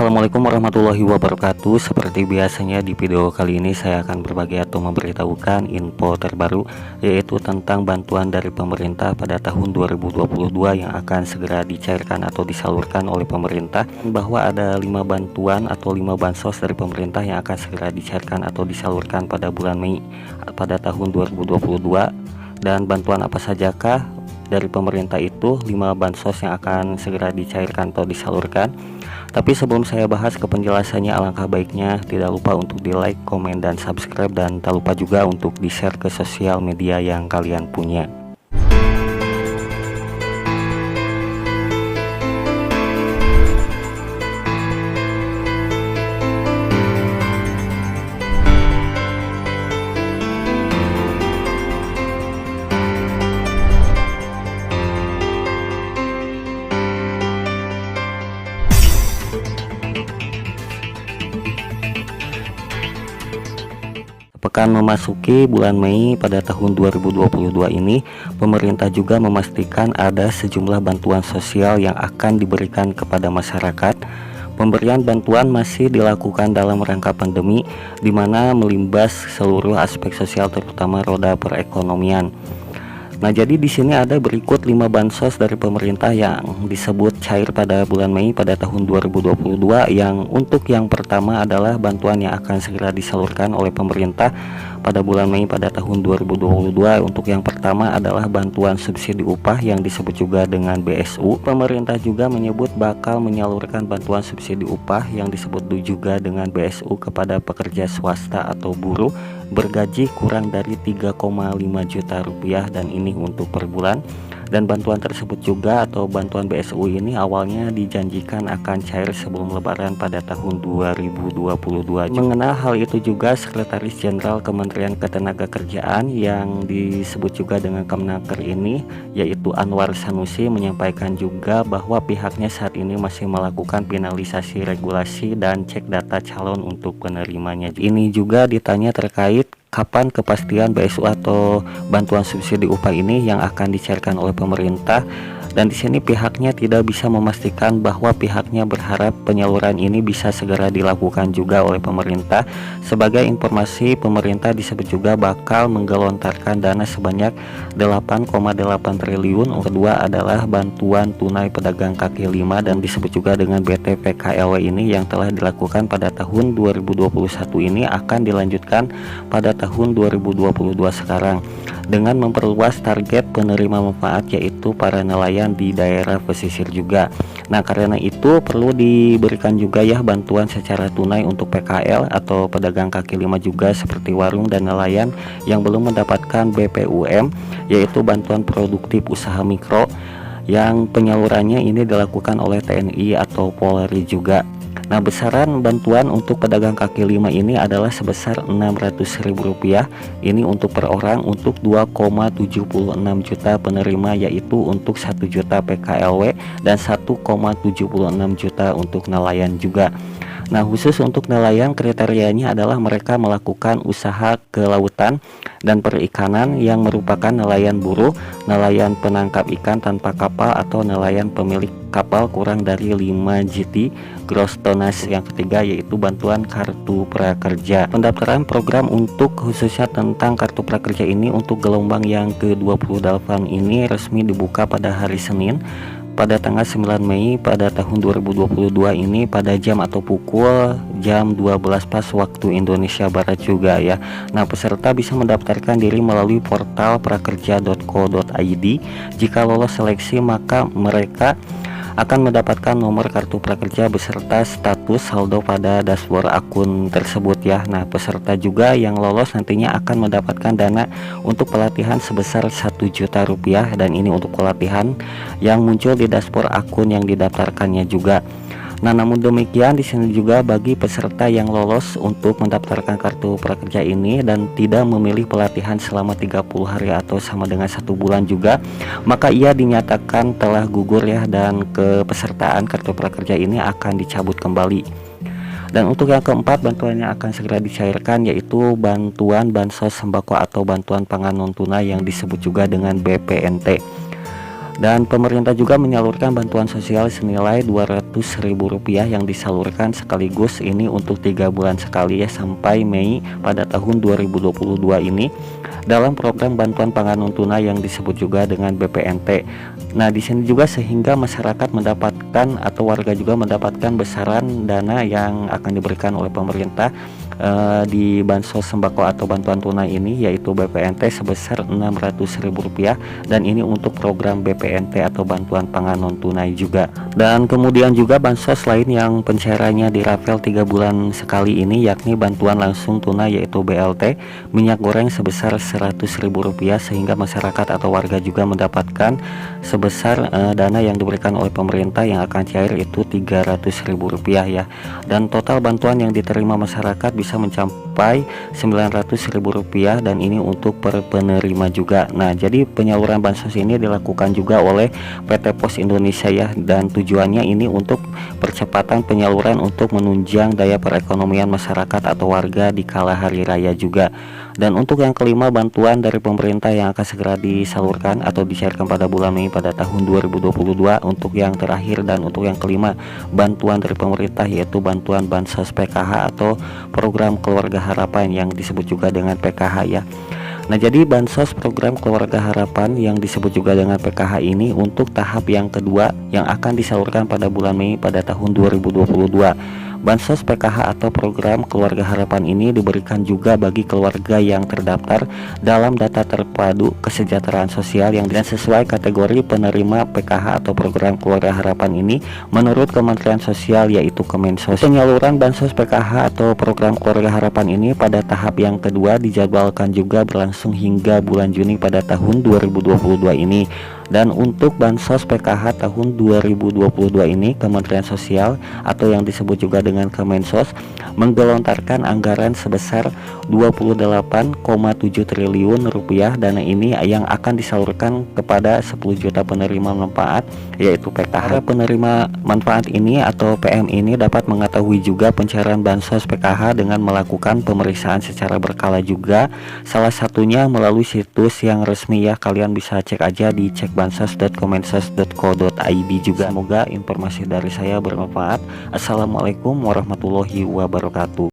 Assalamualaikum warahmatullahi wabarakatuh. Seperti biasanya di video kali ini saya akan berbagi atau memberitahukan info terbaru, yaitu tentang bantuan dari pemerintah pada tahun 2022 yang akan segera dicairkan atau disalurkan oleh pemerintah, bahwa ada 5 bantuan atau 5 bansos dari pemerintah yang akan segera dicairkan atau disalurkan pada bulan Mei pada tahun 2022. Dan bantuan apa sajakah dari pemerintah itu? 5 bansos yang akan segera dicairkan atau disalurkan. Tapi sebelum saya bahas ke penjelasannya, alangkah baiknya tidak lupa untuk di like, komen, dan subscribe, dan tak lupa juga untuk di share ke sosial media yang kalian punya. Pekan memasuki bulan Mei pada tahun 2022 ini, pemerintah juga memastikan ada sejumlah bantuan sosial yang akan diberikan kepada masyarakat. Pemberian bantuan masih dilakukan dalam rangka pandemi, di mana melimbas seluruh aspek sosial terutama roda perekonomian. Nah, jadi di sini ada berikut 5 bansos dari pemerintah yang disebut cair pada bulan Mei pada tahun 2022. Yang untuk yang pertama adalah bantuan yang akan segera disalurkan oleh pemerintah pada bulan Mei pada tahun 2022. Untuk yang pertama adalah bantuan subsidi upah yang disebut juga dengan BSU. Pemerintah juga menyebut bakal menyalurkan bantuan subsidi upah yang disebut juga dengan BSU kepada pekerja swasta atau buruh bergaji kurang dari 3,5 juta rupiah, dan ini untuk per bulan. Dan bantuan tersebut juga atau bantuan BSU ini awalnya dijanjikan akan cair sebelum lebaran pada tahun 2022. Mengenal hal itu juga Sekretaris Jenderal Kementerian Ketenagakerjaan yang disebut juga dengan Kemenaker ini, yaitu Anwar Sanusi, menyampaikan juga bahwa pihaknya saat ini masih melakukan finalisasi regulasi dan cek data calon untuk penerimanya. Ini juga ditanya terkait kapan kepastian BSU atau bantuan subsidi upah ini yang akan dicairkan oleh pemerintah. Dan di sini pihaknya tidak bisa memastikan, bahwa pihaknya berharap penyaluran ini bisa segera dilakukan juga oleh pemerintah. Sebagai informasi, pemerintah disebut juga bakal menggelontarkan dana sebanyak 8,8 triliun. Kedua adalah bantuan tunai pedagang kaki lima dan disebut juga dengan BTPKLW ini yang telah dilakukan pada tahun 2021 ini akan dilanjutkan pada tahun 2022 sekarang dengan memperluas target penerima manfaat, yaitu para nelayan di daerah pesisir juga. Nah, karena itu perlu diberikan juga ya bantuan secara tunai untuk PKL atau pedagang kaki lima juga seperti warung dan nelayan yang belum mendapatkan BPUM, yaitu bantuan produktif usaha mikro, yang penyalurannya ini dilakukan oleh TNI atau Polri juga. Nah, besaran bantuan untuk pedagang kaki lima ini adalah sebesar Rp600.000. Ini untuk per orang untuk 2,76 juta penerima, yaitu untuk 1 juta PKLW dan 1,76 juta untuk nelayan juga. Nah, khusus untuk nelayan kriterianya adalah mereka melakukan usaha kelautan dan perikanan yang merupakan nelayan buruh, nelayan penangkap ikan tanpa kapal, atau nelayan pemilik kapal kurang dari 5 GT gross tonnage. Yang ketiga yaitu bantuan kartu prakerja. Pendaftaran program untuk khususnya tentang kartu prakerja ini untuk gelombang yang ke-28 ini resmi dibuka pada hari Senin pada tanggal 9 Mei pada tahun 2022 ini pada jam atau pukul jam 12 pas waktu Indonesia Barat juga ya. Nah, peserta bisa mendaftarkan diri melalui portal prakerja.co.id. Jika lolos seleksi, maka mereka akan mendapatkan nomor kartu prakerja beserta status saldo pada dashboard akun tersebut ya. Nah, peserta juga yang lolos nantinya akan mendapatkan dana untuk pelatihan sebesar 1 juta rupiah, dan ini untuk pelatihan yang muncul di dashboard akun yang didaftarkannya juga. Nah, namun demikian di sini juga bagi peserta yang lolos untuk mendaftarkan kartu prakerja ini dan tidak memilih pelatihan selama 30 hari atau sama dengan 1 bulan juga, maka ia dinyatakan telah gugur ya, dan kepesertaan kartu prakerja ini akan dicabut kembali. Dan untuk yang keempat, bantuannya akan segera dicairkan, yaitu bantuan bansos sembako atau bantuan pangan non tunai yang disebut juga dengan BPNT. Dan pemerintah juga menyalurkan bantuan sosial senilai Rp200.000 yang disalurkan sekaligus ini untuk 3 bulan sekali ya, sampai Mei pada tahun 2022 ini, dalam program bantuan pangan non tunai yang disebut juga dengan BPNT. Nah, di sini juga sehingga masyarakat mendapatkan atau warga juga mendapatkan besaran dana yang akan diberikan oleh pemerintah di bansos sembako atau bantuan tunai ini, yaitu BPNT sebesar Rp600.000, dan ini untuk program BPNT atau bantuan pangan non tunai juga. Dan kemudian juga bansos lain yang pencairannya dirapel 3 bulan sekali ini, yakni bantuan langsung tunai yaitu BLT minyak goreng sebesar Rp100.000, sehingga masyarakat atau warga juga mendapatkan sebesar dana yang diberikan oleh pemerintah yang akan cair itu Rp300.000 ya. Dan total bantuan yang diterima masyarakat bisa mencapai Rp900.000, dan ini untuk per penerima juga. Nah, jadi penyaluran bansos ini dilakukan juga oleh PT Pos Indonesia ya, dan tujuannya ini untuk percepatan penyaluran untuk menunjang daya perekonomian masyarakat atau warga di kala hari raya juga. Dan untuk yang kelima, bantuan dari pemerintah yang akan segera disalurkan atau dicairkan pada bulan Mei pada tahun 2022. Untuk yang terakhir dan untuk yang kelima, bantuan dari pemerintah yaitu bantuan bansos PKH atau program keluarga harapan yang disebut juga dengan PKH ya. Nah, jadi bansos program keluarga harapan yang disebut juga dengan PKH ini untuk tahap yang kedua yang akan disalurkan pada bulan Mei pada tahun 2022. Bansos PKH atau program keluarga harapan ini diberikan juga bagi keluarga yang terdaftar dalam data terpadu kesejahteraan sosial yang sesuai kategori penerima PKH atau program keluarga harapan ini menurut Kementerian Sosial yaitu Kemensos. Penyaluran bansos PKH atau program keluarga harapan ini pada tahap yang kedua dijadwalkan juga berlangsung hingga bulan Juni pada tahun 2022 ini. Dan untuk bansos PKH tahun 2022 ini, Kementerian Sosial atau yang disebut juga dengan Kemensos menggelontarkan anggaran sebesar Rp28,7 triliun. Dana ini yang akan disalurkan kepada 10 juta penerima manfaat yaitu PKH. Penerima manfaat ini atau PM ini dapat mengetahui juga pencairan bansos PKH dengan melakukan pemeriksaan secara berkala juga, salah satunya melalui situs yang resmi ya. Kalian bisa cek aja di cekbansos.kemensos.co.id juga. Semoga informasi dari saya bermanfaat. Assalamualaikum warahmatullahi wabarakatuh.